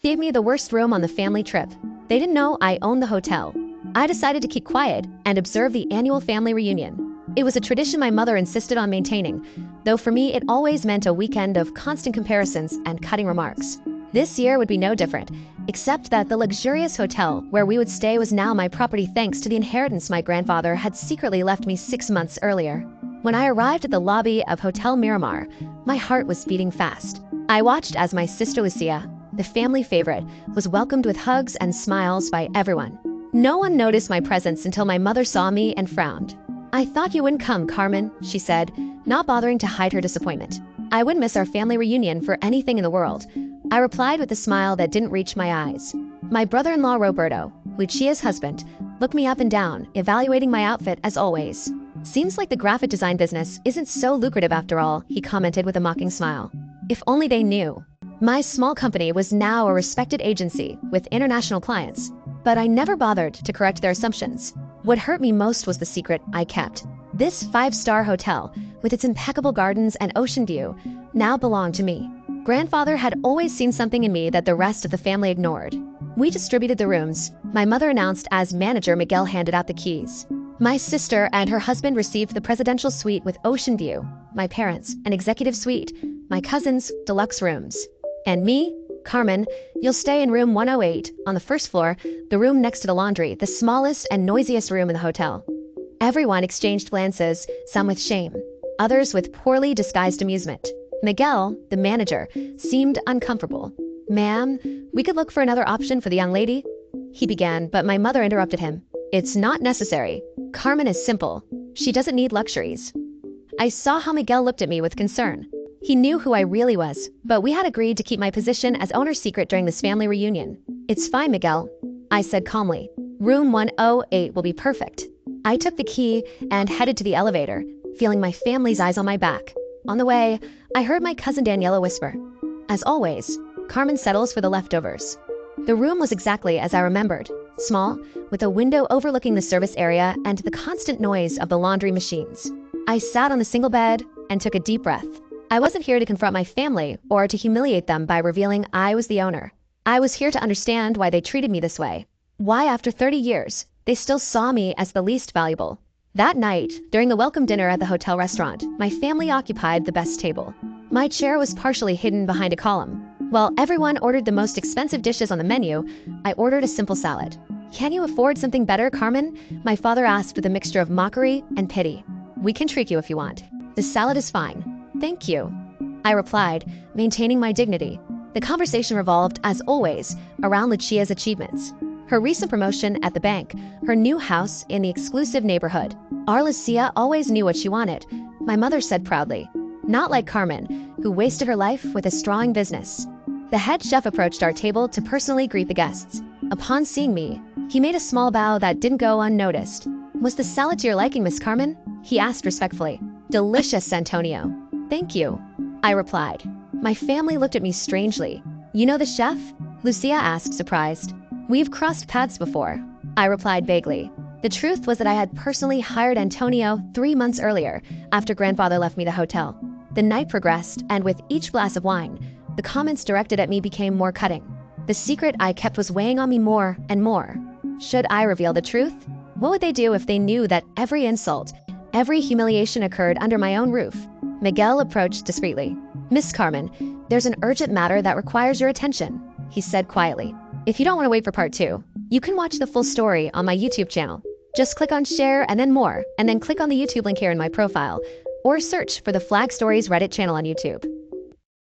Gave me the worst room on the family trip. They didn't know I owned the hotel. I decided to keep quiet and observe the annual family reunion. It was a tradition my mother insisted on maintaining, though for me it always meant a weekend of constant comparisons and cutting remarks. This year would be no different, except that the luxurious hotel where we would stay was now my property thanks to the inheritance my grandfather had secretly left me 6 months earlier. When I arrived at the lobby of Hotel Miramar, my heart was beating fast. I watched as my sister Lucia, the family favorite, was welcomed with hugs and smiles by everyone. No one noticed my presence until my mother saw me and frowned. "I thought you wouldn't come, Carmen," she said, not bothering to hide her disappointment. "I wouldn't miss our family reunion for anything in the world," I replied with a smile that didn't reach my eyes. My brother-in-law Roberto, Lucia's husband, looked me up and down, evaluating my outfit as always. "Seems like the graphic design business isn't so lucrative after all," he commented with a mocking smile. If only they knew. My small company was now a respected agency with international clients, but I never bothered to correct their assumptions. What hurt me most was the secret I kept. This 5-star hotel, with its impeccable gardens and ocean view, now belonged to me. Grandfather had always seen something in me that the rest of the family ignored. We distributed the rooms. My mother announced as manager. Miguel handed out the keys. My sister and her husband received the presidential suite with ocean view, my parents, an executive suite, my cousins, deluxe rooms. And me, Carmen, you'll stay in room 108 on the first floor, the room next to the laundry, the smallest and noisiest room in the hotel. Everyone exchanged glances, some with shame, others with poorly disguised amusement. Miguel, the manager, seemed uncomfortable. "Ma'am, we could look for another option for the young lady," he began, but my mother interrupted him. "It's not necessary. Carmen is simple. She doesn't need luxuries." I saw how Miguel looked at me with concern. He knew who I really was, but we had agreed to keep my position as owner's secret during this family reunion. "It's fine, Miguel," I said calmly. "Room 108 will be perfect." I took the key and headed to the elevator, feeling my family's eyes on my back. On the way, I heard my cousin Daniela whisper, "As always, Carmen settles for the leftovers." The room was exactly as I remembered, small, with a window overlooking the service area and the constant noise of the laundry machines. I sat on the single bed and took a deep breath. I wasn't here to confront my family or to humiliate them by revealing I was the owner. I was here to understand why they treated me this way. Why, after 30 years, they still saw me as the least valuable. That night, during the welcome dinner at the hotel restaurant, my family occupied the best table. My chair was partially hidden behind a column. While everyone ordered the most expensive dishes on the menu, I ordered a simple salad. "Can you afford something better, Carmen?" my father asked with a mixture of mockery and pity. "We can treat you if you want. The salad is fine. Thank you," I replied, maintaining my dignity. The conversation revolved, as always, around Lucia's achievements. Her recent promotion at the bank, her new house in the exclusive neighborhood. Our Lucia always knew what she wanted, my mother said proudly. Not like Carmen, who wasted her life with a strong business. The head chef approached our table to personally greet the guests. Upon seeing me, he made a small bow that didn't go unnoticed. "Was the salad to your liking, Miss Carmen?" he asked respectfully. "Delicious, Antonio." "Thank you," I replied. My family looked at me strangely. "You know the chef?" Lucia asked, surprised. "We've crossed paths before," I replied vaguely. The truth was that I had personally hired Antonio 3 months earlier, after grandfather left me the hotel. The night progressed, and with each glass of wine, the comments directed at me became more cutting. The secret I kept was weighing on me more and more. Should I reveal the truth? What would they do if they knew that every insult, every humiliation occurred under my own roof? Miguel approached discreetly. "Miss Carmen, there's an urgent matter that requires your attention," he said quietly. "If you don't want to wait for part 2, you can watch the full story on my YouTube channel. Just click on share and then more, and then click on the YouTube link here in my profile, or search for the Flag Stories Reddit channel on YouTube."